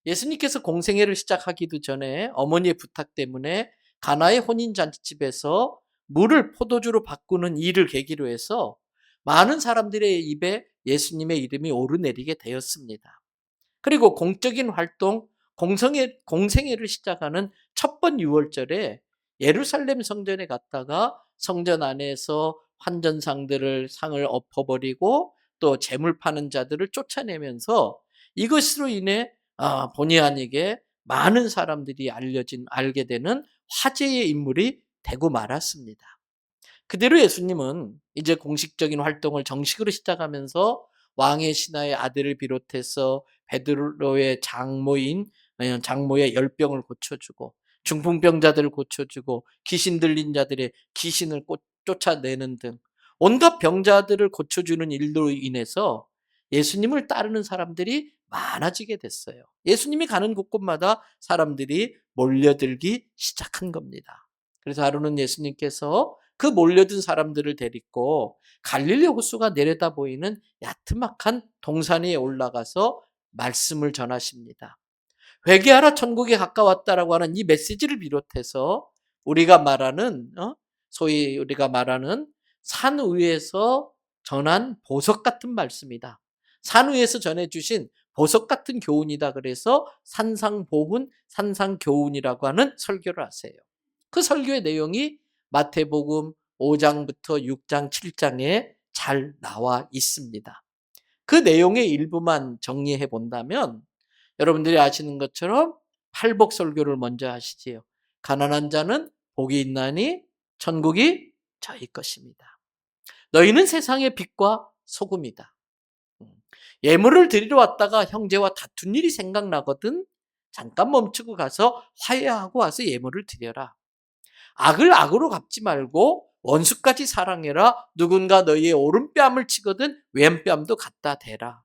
예수님께서 공생애를 시작하기도 전에 어머니의 부탁 때문에 가나의 혼인잔치집에서 물을 포도주로 바꾸는 일을 계기로 해서 많은 사람들의 입에 예수님의 이름이 오르내리게 되었습니다. 그리고 공적인 활동, 공생애를 시작하는 첫 번 유월절에 예루살렘 성전에 갔다가 성전 안에서 환전상들을 상을 엎어버리고 또 재물 파는 자들을 쫓아내면서 이것으로 인해 본의 아니게 많은 사람들이 알게 되는 화제의 인물이 되고 말았습니다. 그대로 예수님은 이제 공식적인 활동을 정식으로 시작하면서 왕의 신하의 아들을 비롯해서 베드로의 장모의 열병을 고쳐주고 중풍병자들을 고쳐주고 귀신 들린 자들의 귀신을 쫓아내는 등 온갖 병자들을 고쳐주는 일로 인해서 예수님을 따르는 사람들이 많아지게 됐어요. 예수님이 가는 곳곳마다 사람들이 몰려들기 시작한 겁니다. 그래서 하루는 예수님께서 그 몰려든 사람들을 데리고 갈릴리 호수가 내려다 보이는 야트막한 동산 위에 올라가서 말씀을 전하십니다. 회개하라 천국에 가까웠다라고 하는 이 메시지를 비롯해서 소위 우리가 말하는 산 위에서 전한 보석 같은 말씀이다. 산 위에서 전해주신 보석 같은 교훈이다. 그래서 산상보훈, 산상교훈이라고 하는 설교를 하세요. 그 설교의 내용이 마태복음 5장부터 6장, 7장에 잘 나와 있습니다. 그 내용의 일부만 정리해 본다면 여러분들이 아시는 것처럼 팔복 설교를 먼저 하시지요. 가난한 자는 복이 있나니 천국이 저희 것입니다. 너희는 세상의 빛과 소금이다. 예물을 드리러 왔다가 형제와 다툰 일이 생각나거든 잠깐 멈추고 가서 화해하고 와서 예물을 드려라. 악을 악으로 갚지 말고 원수까지 사랑해라. 누군가 너희의 오른뺨을 치거든 왼뺨도 갖다 대라.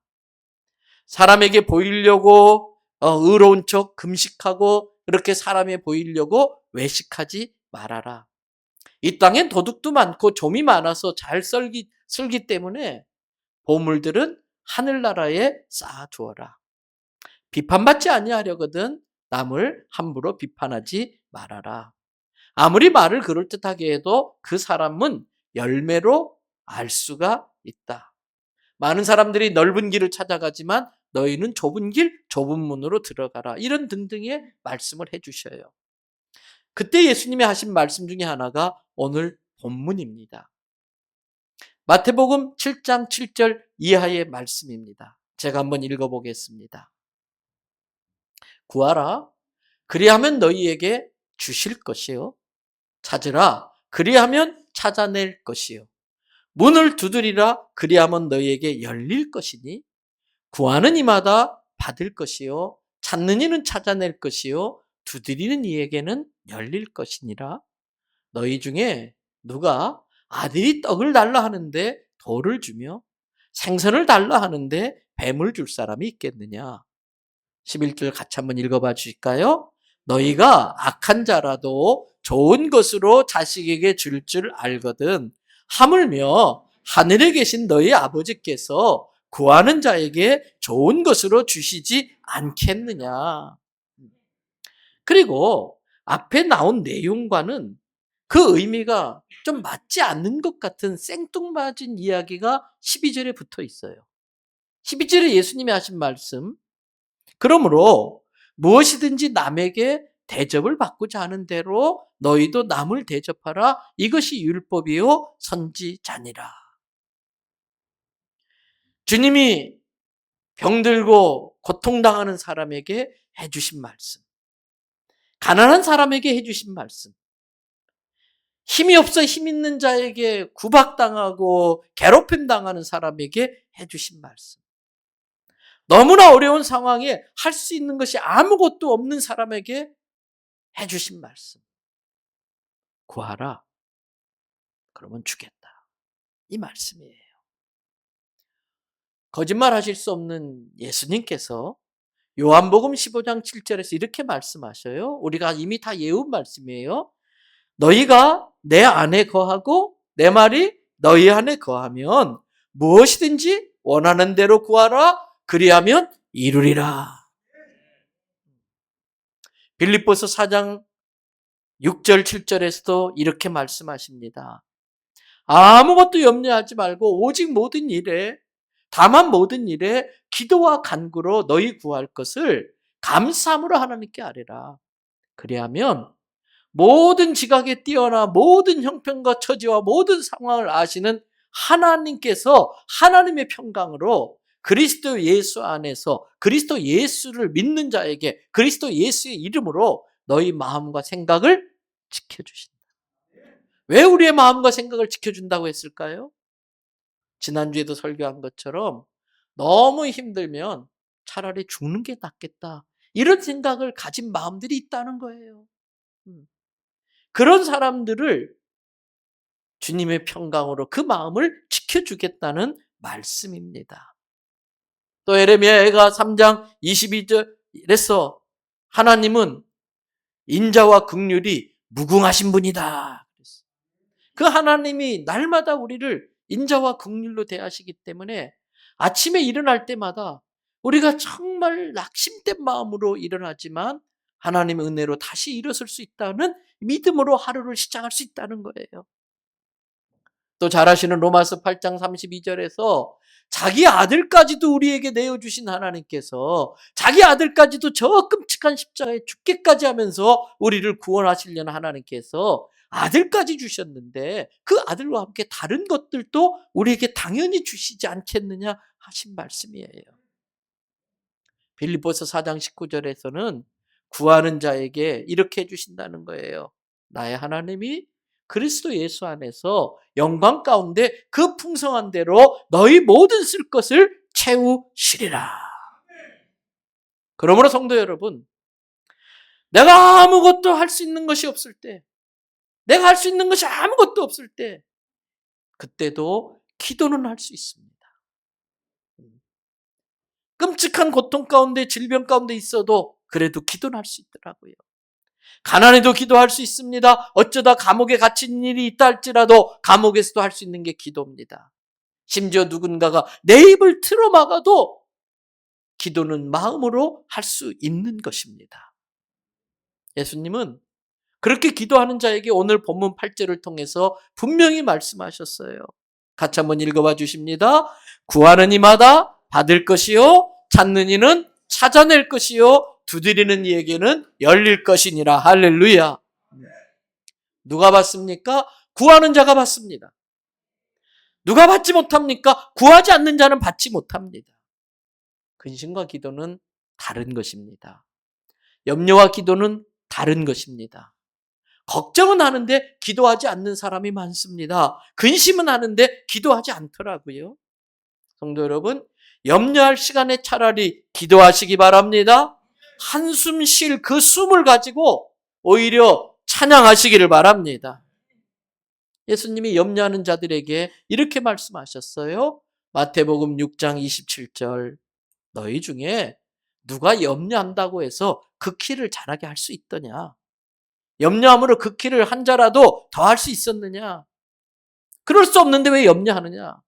사람에게 보이려고 의로운 척 금식하고 그렇게 사람에 보이려고 외식하지 말아라. 이 땅엔 도둑도 많고 좀이 많아서 잘 쓸기 때문에 보물들은 하늘나라에 쌓아두어라. 비판받지 아니하려거든 남을 함부로 비판하지 말아라. 아무리 말을 그럴듯하게 해도 그 사람은 열매로 알 수가 있다. 많은 사람들이 넓은 길을 찾아가지만 너희는 좁은 길, 좁은 문으로 들어가라. 이런 등등의 말씀을 해주셔요. 그때 예수님이 하신 말씀 중에 하나가 오늘 본문입니다. 마태복음 7장 7절 이하의 말씀입니다. 제가 한번 읽어보겠습니다. 구하라. 그리하면 너희에게 주실 것이요. 찾으라. 그리하면 찾아낼 것이요. 문을 두드리라. 그리하면 너희에게 열릴 것이니 구하는 이마다 받을 것이요. 찾는 이는 찾아낼 것이요. 두드리는 이에게는 열릴 것이니라. 너희 중에 누가 아들이 떡을 달라 하는데 돌을 주며 생선을 달라 하는데 뱀을 줄 사람이 있겠느냐. 11절 같이 한번 읽어봐 주실까요? 너희가 악한 자라도 좋은 것으로 자식에게 줄 알거든 하물며 하늘에 계신 너희 아버지께서 구하는 자에게 좋은 것으로 주시지 않겠느냐. 그리고 앞에 나온 내용과는 그 의미가 좀 맞지 않는 것 같은 생뚱맞은 이야기가 12절에 붙어 있어요. 12절에 예수님이 하신 말씀, 그러므로 무엇이든지 남에게 대접을 받고자 하는 대로 너희도 남을 대접하라. 이것이 율법이요 선지자니라. 주님이 병들고 고통당하는 사람에게 해주신 말씀, 가난한 사람에게 해주신 말씀, 힘이 없어 힘 있는 자에게 구박당하고 괴롭힘 당하는 사람에게 해주신 말씀, 너무나 어려운 상황에 할 수 있는 것이 아무것도 없는 사람에게 해주신 말씀. 구하라. 그러면 주겠다. 이 말씀이에요. 거짓말 하실 수 없는 예수님께서 요한복음 15장 7절에서 이렇게 말씀하셔요. 우리가 이미 다 외운 말씀이에요. 너희가 내 안에 거하고 내 말이 너희 안에 거하면 무엇이든지 원하는 대로 구하라. 그리하면 이루리라. 빌립보서 4장 6절 7절에서도 이렇게 말씀하십니다. 아무것도 염려하지 말고 오직 모든 일에 다만 모든 일에 기도와 간구로 너희 구할 것을 감사함으로 하나님께 아뢰라. 그리하면 모든 지각에 뛰어나 모든 형편과 처지와 모든 상황을 아시는 하나님께서 하나님의 평강으로 그리스도 예수 안에서 그리스도 예수를 믿는 자에게 그리스도 예수의 이름으로 너희 마음과 생각을 지켜주신다. 왜 우리의 마음과 생각을 지켜준다고 했을까요? 지난주에도 설교한 것처럼 너무 힘들면 차라리 죽는 게 낫겠다. 이런 생각을 가진 마음들이 있다는 거예요. 그런 사람들을 주님의 평강으로 그 마음을 지켜주겠다는 말씀입니다. 또 예레미야가 3장 22절에서 하나님은 인자와 긍휼이 무궁하신 분이다. 그 하나님이 날마다 우리를 인자와 긍휼로 대하시기 때문에 아침에 일어날 때마다 우리가 정말 낙심된 마음으로 일어나지만 하나님의 은혜로 다시 일어설 수 있다는 믿음으로 하루를 시작할 수 있다는 거예요. 또 잘 아시는 로마서 8장 32절에서 자기 아들까지도 우리에게 내어주신 하나님께서 자기 아들까지도 저 끔찍한 십자가에 죽게까지 하면서 우리를 구원하시려는 하나님께서 아들까지 주셨는데 그 아들과 함께 다른 것들도 우리에게 당연히 주시지 않겠느냐 하신 말씀이에요. 빌립보서 4장 19절에서는 구하는 자에게 이렇게 해주신다는 거예요. 나의 하나님이 그리스도 예수 안에서 영광 가운데 그 풍성한 대로 너희 모든 쓸 것을 채우시리라. 그러므로 성도 여러분, 내가 아무것도 할 수 있는 것이 없을 때, 내가 할 수 있는 것이 아무것도 없을 때, 그때도 기도는 할 수 있습니다. 끔찍한 고통 가운데 질병 가운데 있어도 그래도 기도는 할 수 있더라고요. 가난해도 기도할 수 있습니다. 어쩌다 감옥에 갇힌 일이 있다 할지라도 감옥에서도 할 수 있는 게 기도입니다. 심지어 누군가가 내 입을 틀어막아도 기도는 마음으로 할 수 있는 것입니다. 예수님은 그렇게 기도하는 자에게 오늘 본문 8절을 통해서 분명히 말씀하셨어요. 같이 한번 읽어봐 주십니다. 구하는 이마다 받을 것이요 찾는 이는 찾아낼 것이요 두드리는 이에게는 열릴 것이니라. 할렐루야. 누가 받습니까? 구하는 자가 받습니다. 누가 받지 못합니까? 구하지 않는 자는 받지 못합니다. 근심과 기도는 다른 것입니다. 염려와 기도는 다른 것입니다. 걱정은 하는데 기도하지 않는 사람이 많습니다. 근심은 하는데 기도하지 않더라고요. 성도 여러분, 염려할 시간에 차라리 기도하시기 바랍니다. 한숨 쉴 그 숨을 가지고 오히려 찬양하시기를 바랍니다. 예수님이 염려하는 자들에게 이렇게 말씀하셨어요. 마태복음 6장 27절 너희 중에 누가 염려한다고 해서 그 키를 자라게 할 수 있더냐? 염려함으로 그 키를 한 자라도 더 할 수 있었느냐? 그럴 수 없는데 왜 염려하느냐?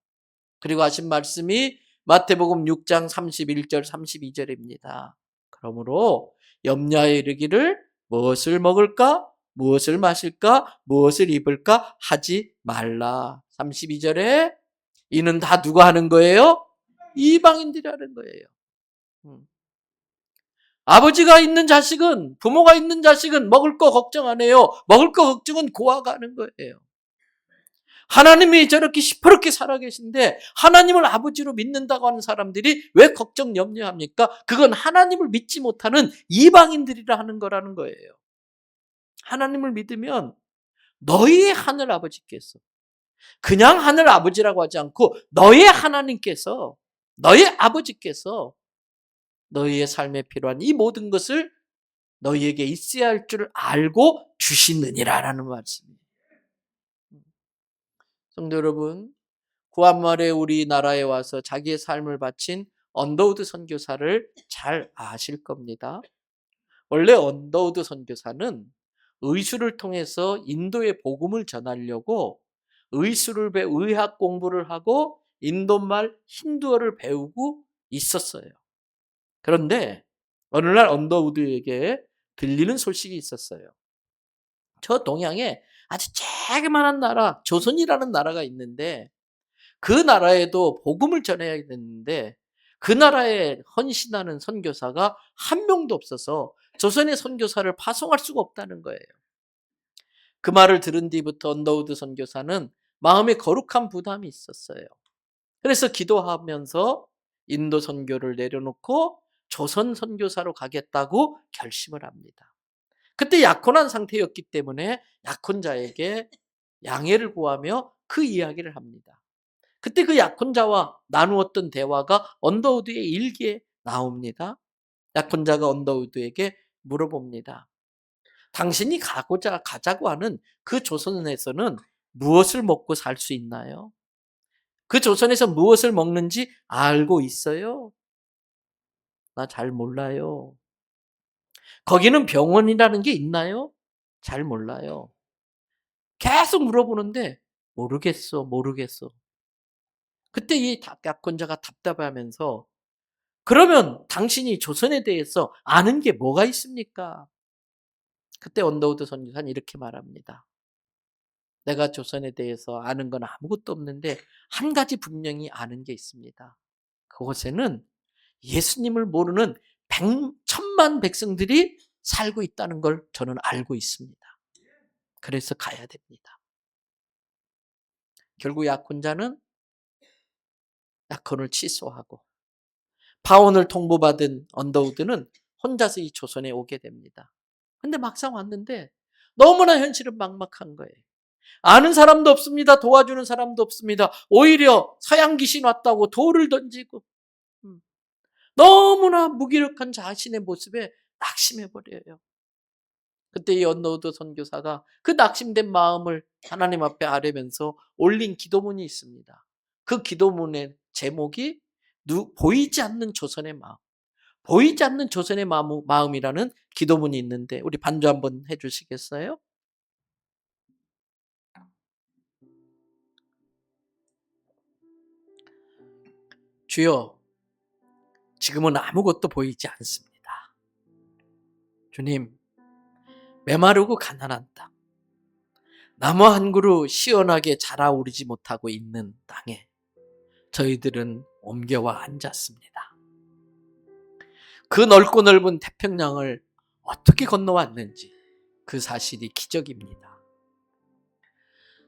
그리고 하신 말씀이 마태복음 6장 31절 32절입니다. 그러므로 염려하여 이르기를 무엇을 먹을까? 무엇을 마실까? 무엇을 입을까? 하지 말라. 32절에 이는 다 누가 하는 거예요? 이방인들이 하는 거예요. 아버지가 있는 자식은, 부모가 있는 자식은 먹을 거 걱정 안 해요. 먹을 거 걱정은 고아가 하는 거예요. 하나님이 저렇게 시퍼렇게 살아계신데 하나님을 아버지로 믿는다고 하는 사람들이 왜 걱정 염려합니까? 그건 하나님을 믿지 못하는 이방인들이라 하는 거라는 거예요. 하나님을 믿으면 너희의 하늘 아버지께서, 그냥 하늘 아버지라고 하지 않고 너의 하나님께서, 너의 아버지께서 너희의 삶에 필요한 이 모든 것을 너희에게 있어야 할 줄 알고 주시느니라라는 말씀이에요. 성도 여러분, 구한말에 우리나라에 와서 자기의 삶을 바친 언더우드 선교사를 잘 아실 겁니다. 원래 언더우드 선교사는 의술을 통해서 인도의 복음을 전하려고 의학 공부를 하고 인도말 힌두어를 배우고 있었어요. 그런데 어느 날 언더우드에게 들리는 소식이 있었어요. 저 동양에 아주 조그만한 나라, 조선이라는 나라가 있는데 그 나라에도 복음을 전해야 되는데 그 나라에 헌신하는 선교사가 한 명도 없어서 조선의 선교사를 파송할 수가 없다는 거예요. 그 말을 들은 뒤부터 언더우드 선교사는 마음에 거룩한 부담이 있었어요. 그래서 기도하면서 인도 선교를 내려놓고 조선 선교사로 가겠다고 결심을 합니다. 그때 약혼한 상태였기 때문에 약혼자에게 양해를 구하며 그 이야기를 합니다. 그때 그 약혼자와 나누었던 대화가 언더우드의 일기에 나옵니다. 약혼자가 언더우드에게 물어봅니다. 당신이 가자고 하는 그 조선에서는 무엇을 먹고 살 수 있나요? 그 조선에서 무엇을 먹는지 알고 있어요? 나 잘 몰라요. 거기는 병원이라는 게 있나요? 잘 몰라요. 계속 물어보는데 모르겠어. 그때 이 약혼자가 답답해하면서 그러면 당신이 조선에 대해서 아는 게 뭐가 있습니까? 그때 언더우드 선교사는 이렇게 말합니다. 내가 조선에 대해서 아는 건 아무것도 없는데 한 가지 분명히 아는 게 있습니다. 그곳에는 예수님을 모르는 천만 백성들이 살고 있다는 걸 저는 알고 있습니다. 그래서 가야 됩니다. 결국 약혼자는 약혼을 취소하고 파혼을 통보받은 언더우드는 혼자서 이 조선에 오게 됩니다. 근데 막상 왔는데 너무나 현실은 막막한 거예요. 아는 사람도 없습니다. 도와주는 사람도 없습니다. 오히려 서양 귀신 왔다고 돌을 던지고 너무나 무기력한 자신의 모습에 낙심해버려요. 그때 이 언더우드 선교사가 그 낙심된 마음을 하나님 앞에 아뢰면서 올린 기도문이 있습니다. 그 기도문의 제목이 보이지 않는 조선의 마음. 보이지 않는 조선의 마음이라는 기도문이 있는데 우리 반주 한번 해주시겠어요? 주여, 지금은 아무것도 보이지 않습니다. 주님, 메마르고 가난한 땅, 나무 한 그루 시원하게 자라오르지 못하고 있는 땅에 저희들은 옮겨와 앉았습니다. 그 넓고 넓은 태평양을 어떻게 건너왔는지 그 사실이 기적입니다.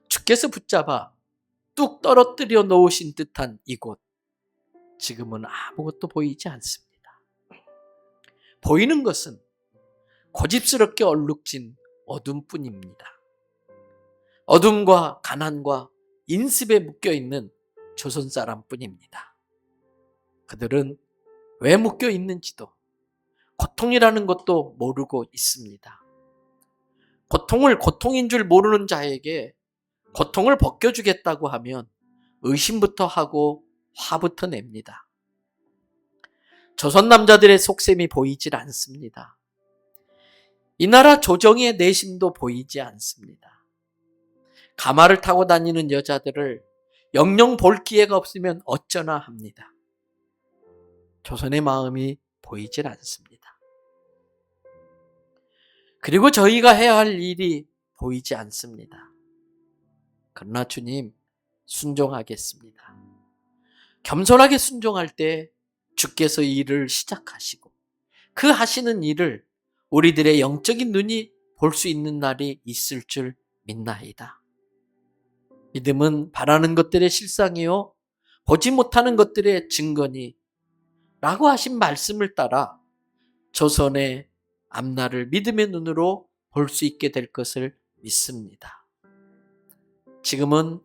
주께서 붙잡아 뚝 떨어뜨려 놓으신 듯한 이곳, 지금은 아무것도 보이지 않습니다. 보이는 것은 고집스럽게 얼룩진 어둠뿐입니다. 어둠과 가난과 인습에 묶여있는 조선 사람뿐입니다. 그들은 왜 묶여있는지도 고통이라는 것도 모르고 있습니다. 고통을 고통인 줄 모르는 자에게 고통을 벗겨주겠다고 하면 의심부터 하고 화부터 냅니다. 조선 남자들의 속셈이 보이질 않습니다. 이 나라 조정의 내심도 보이지 않습니다. 가마를 타고 다니는 여자들을 영영 볼 기회가 없으면 어쩌나 합니다. 조선의 마음이 보이질 않습니다. 그리고 저희가 해야 할 일이 보이지 않습니다. 그러나 주님, 순종하겠습니다. 겸손하게 순종할 때 주께서 이 일을 시작하시고 그 하시는 일을 우리들의 영적인 눈이 볼 수 있는 날이 있을 줄 믿나이다. 믿음은 바라는 것들의 실상이요 보지 못하는 것들의 증거니 라고 하신 말씀을 따라 조선의 앞날을 믿음의 눈으로 볼 수 있게 될 것을 믿습니다. 지금은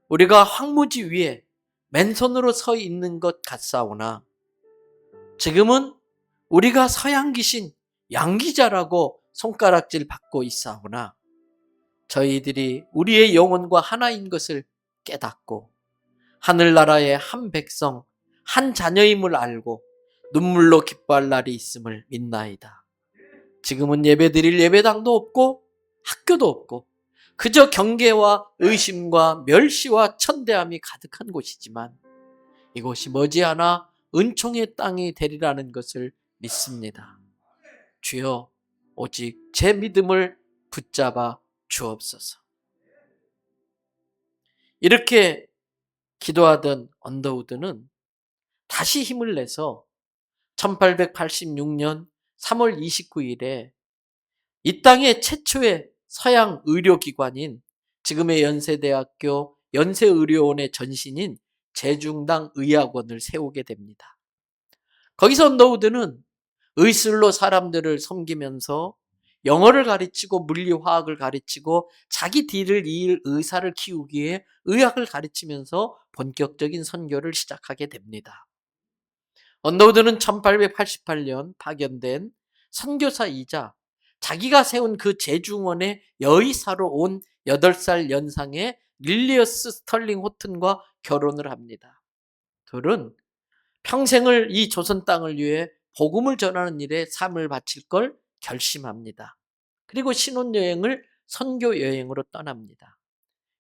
우리가 황무지 위에 맨손으로 서 있는 것 같사오나 지금은 우리가 서양 귀신 양귀자라고 손가락질 받고 있사오나 저희들이 우리의 영혼과 하나인 것을 깨닫고 하늘나라의 한 백성, 한 자녀임을 알고 눈물로 기뻐할 날이 있음을 믿나이다. 지금은 예배드릴 예배당도 없고 학교도 없고 그저 경계와 의심과 멸시와 천대함이 가득한 곳이지만 이곳이 머지않아 은총의 땅이 되리라는 것을 믿습니다. 주여, 오직 제 믿음을 붙잡아 주옵소서. 이렇게 기도하던 언더우드는 다시 힘을 내서 1886년 3월 29일에 이 땅의 최초의 서양 의료기관인 지금의 연세대학교 연세의료원의 전신인 제중당 의학원을 세우게 됩니다. 거기서 언더우드는 의술로 사람들을 섬기면서 영어를 가르치고 물리화학을 가르치고 자기 뒤를 이을 의사를 키우기 위해 의학을 가르치면서 본격적인 선교를 시작하게 됩니다. 언더우드는 1888년 파견된 선교사이자 자기가 세운 그 제중원의 여의사로 온 8살 연상의 릴리어스 스털링 호튼과 결혼을 합니다. 둘은 평생을 이 조선 땅을 위해 복음을 전하는 일에 삶을 바칠 걸 결심합니다. 그리고 신혼여행을 선교여행으로 떠납니다.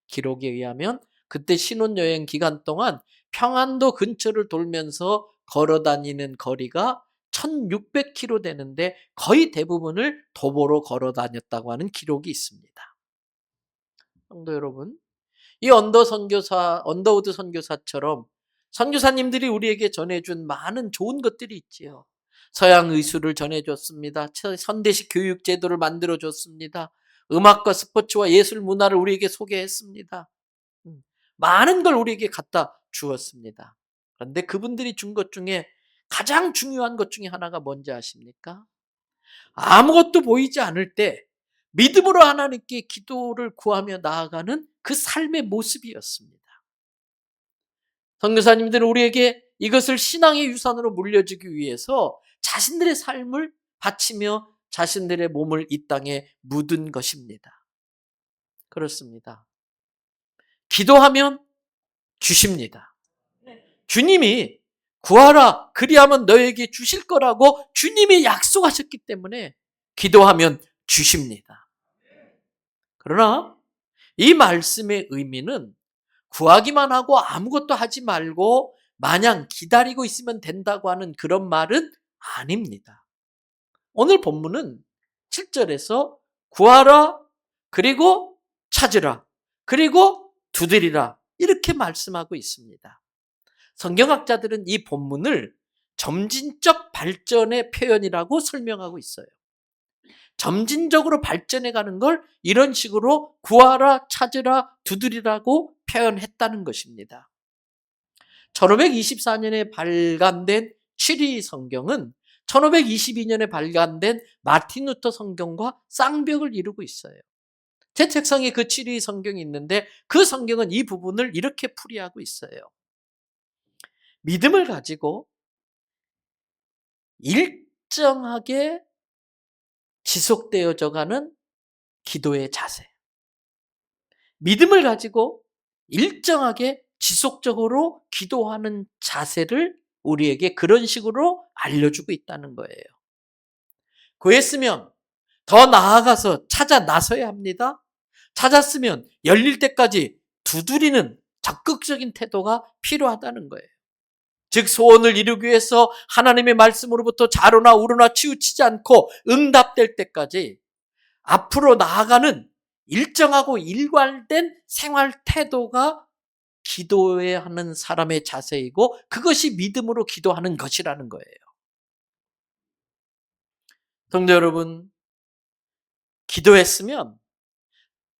기록에 의하면 그때 신혼여행 기간 동안 평안도 근처를 돌면서 걸어다니는 거리가 1600km 되는데 거의 대부분을 도보로 걸어다녔다고 하는 기록이 있습니다. 성도 여러분, 이 언더우드 선교사처럼 선교사님들이 우리에게 전해준 많은 좋은 것들이 있지요. 서양 의술을 전해줬습니다. 선대식 교육 제도를 만들어줬습니다. 음악과 스포츠와 예술 문화를 우리에게 소개했습니다. 많은 걸 우리에게 갖다 주었습니다. 그런데 그분들이 준 것 중에 가장 중요한 것 중에 하나가 뭔지 아십니까? 아무것도 보이지 않을 때 믿음으로 하나님께 기도를 구하며 나아가는 그 삶의 모습이었습니다. 선교사님들은 우리에게 이것을 신앙의 유산으로 물려주기 위해서 자신들의 삶을 바치며 자신들의 몸을 이 땅에 묻은 것입니다. 그렇습니다. 기도하면 주십니다. 주님이 구하라 그리하면 너에게 주실 거라고 주님이 약속하셨기 때문에 기도하면 주십니다. 그러나 이 말씀의 의미는 구하기만 하고 아무것도 하지 말고 마냥 기다리고 있으면 된다고 하는 그런 말은 아닙니다. 오늘 본문은 7절에서 구하라 그리고 찾으라 그리고 두드리라 이렇게 말씀하고 있습니다. 성경학자들은 이 본문을 점진적 발전의 표현이라고 설명하고 있어요. 점진적으로 발전해 가는 걸 이런 식으로 구하라, 찾으라, 두드리라고 표현했다는 것입니다. 1524년에 발간된 취리 성경은 1522년에 발간된 마틴 루터 성경과 쌍벽을 이루고 있어요. 제 책상에 그 취리 성경이 있는데 그 성경은 이 부분을 이렇게 풀이하고 있어요. 믿음을 가지고 일정하게 지속되어져 가는 기도의 자세. 믿음을 가지고 일정하게 지속적으로 기도하는 자세를 우리에게 그런 식으로 알려주고 있다는 거예요. 구했으면 더 나아가서 찾아 나서야 합니다. 찾았으면 열릴 때까지 두드리는 적극적인 태도가 필요하다는 거예요. 즉 소원을 이루기 위해서 하나님의 말씀으로부터 좌로나 우로나 치우치지 않고 응답될 때까지 앞으로 나아가는 일정하고 일관된 생활 태도가 기도해야 하는 사람의 자세이고 그것이 믿음으로 기도하는 것이라는 거예요. 성도 여러분, 기도했으면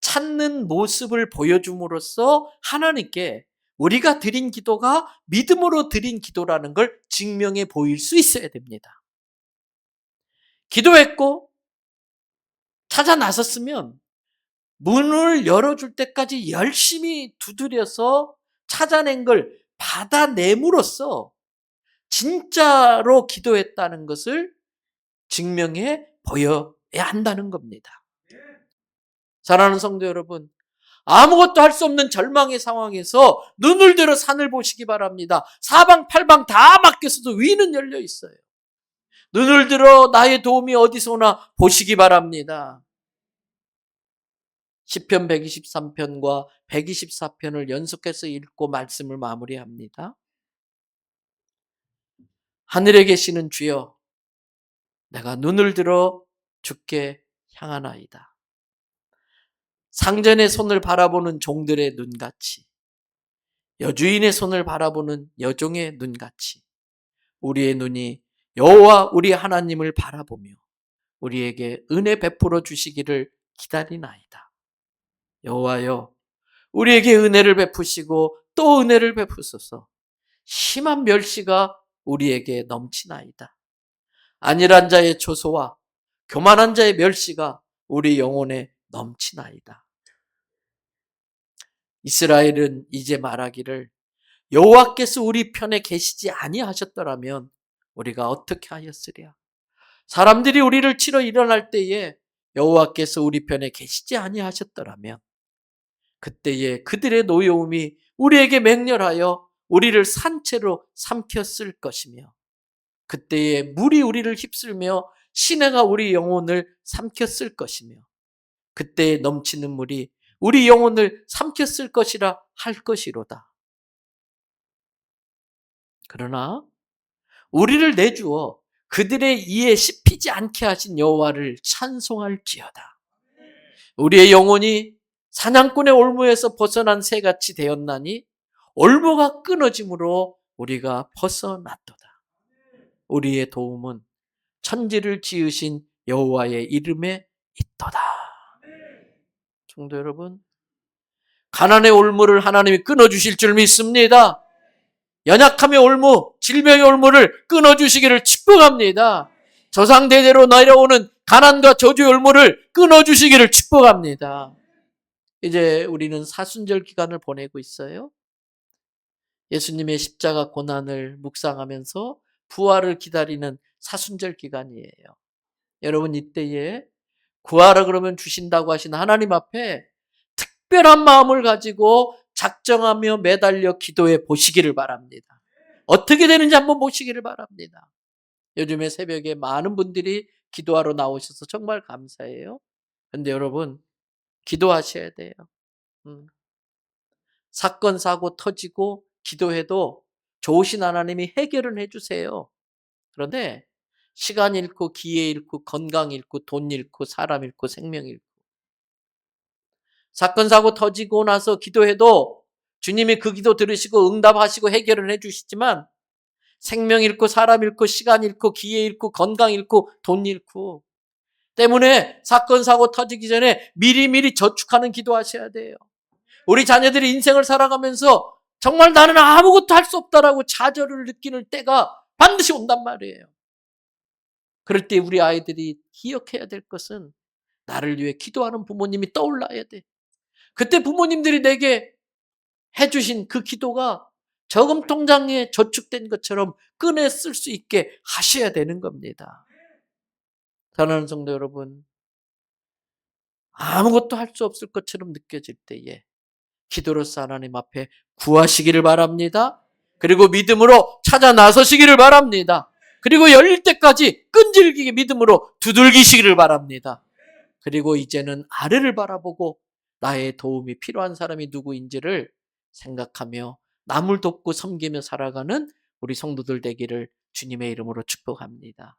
찾는 모습을 보여줌으로써 하나님께 우리가 드린 기도가 믿음으로 드린 기도라는 걸 증명해 보일 수 있어야 됩니다. 기도했고 찾아 나섰으면 문을 열어줄 때까지 열심히 두드려서 찾아낸 걸 받아냄으로써 진짜로 기도했다는 것을 증명해 보여야 한다는 겁니다. 사랑하는 성도 여러분, 아무것도 할 수 없는 절망의 상황에서 눈을 들어 산을 보시기 바랍니다. 사방팔방 다 막혔어도 위는 열려 있어요. 눈을 들어 나의 도움이 어디서 오나 보시기 바랍니다. 시편 123편과 124편을 연속해서 읽고 말씀을 마무리합니다. 하늘에 계시는 주여, 내가 눈을 들어 주께 향하나이다. 상전의 손을 바라보는 종들의 눈같이, 여주인의 손을 바라보는 여종의 눈같이 우리의 눈이 여호와 우리 하나님을 바라보며 우리에게 은혜 베풀어 주시기를 기다리나이다. 여호와여, 우리에게 은혜를 베푸시고 또 은혜를 베푸소서. 심한 멸시가 우리에게 넘치나이다. 안일한 자의 조소와 교만한 자의 멸시가 우리 영혼에 넘치나이다. 이스라엘은 이제 말하기를 여호와께서 우리 편에 계시지 아니하셨더라면 우리가 어떻게 하였으랴. 사람들이 우리를 치러 일어날 때에 여호와께서 우리 편에 계시지 아니하셨더라면 그때에 그들의 노여움이 우리에게 맹렬하여 우리를 산채로 삼켰을 것이며 그때에 물이 우리를 휩쓸며 시내가 우리 영혼을 삼켰을 것이며 그때에 넘치는 물이 우리 영혼을 삼켰을 것이라 할 것이로다. 그러나 우리를 내주어 그들의 이에 씹히지 않게 하신 여호와를 찬송할지어다. 우리의 영혼이 사냥꾼의 올무에서 벗어난 새같이 되었나니 올무가 끊어짐으로 우리가 벗어났도다. 우리의 도움은 천지를 지으신 여호와의 이름에 있도다. 성도 여러분, 가난의 올무를 하나님이 끊어주실 줄 믿습니다. 연약함의 올무, 질병의 올무를 끊어주시기를 축복합니다. 조상대대로 내려오는 가난과 저주의 올무를 끊어주시기를 축복합니다. 이제 우리는 사순절 기간을 보내고 있어요. 예수님의 십자가 고난을 묵상하면서 부활을 기다리는 사순절 기간이에요. 여러분, 이때에 구하라 그러면 주신다고 하신 하나님 앞에 특별한 마음을 가지고 작정하며 매달려 기도해 보시기를 바랍니다. 어떻게 되는지 한번 보시기를 바랍니다. 요즘에 새벽에 많은 분들이 기도하러 나오셔서 정말 감사해요. 그런데 여러분, 기도하셔야 돼요. 사건 사고 터지고 기도해도 좋으신 하나님이 해결은 해주세요. 그런데 시간 잃고 기회 잃고 건강 잃고 돈 잃고 사람 잃고 생명 잃고 사건 사고 터지고 나서 기도해도 주님이 그 기도 들으시고 응답하시고 해결을 해주시지만 생명 잃고 사람 잃고 시간 잃고 기회 잃고 건강 잃고 돈 잃고 때문에 사건 사고 터지기 전에 미리미리 저축하는 기도하셔야 돼요. 우리 자녀들이 인생을 살아가면서 정말 나는 아무것도 할 수 없다라고 좌절을 느끼는 때가 반드시 온단 말이에요. 그럴 때 우리 아이들이 기억해야 될 것은 나를 위해 기도하는 부모님이 떠올라야 돼. 그때 부모님들이 내게 해주신 그 기도가 저금 통장에 저축된 것처럼 꺼내 쓸 수 있게 하셔야 되는 겁니다. 사랑하는 성도 여러분, 아무것도 할 수 없을 것처럼 느껴질 때에 기도로서 하나님 앞에 구하시기를 바랍니다. 그리고 믿음으로 찾아 나서시기를 바랍니다. 그리고 열릴 때까지 끈질기게 믿음으로 두들기시기를 바랍니다. 그리고 이제는 아래를 바라보고 나의 도움이 필요한 사람이 누구인지를 생각하며 남을 돕고 섬기며 살아가는 우리 성도들 되기를 주님의 이름으로 축복합니다.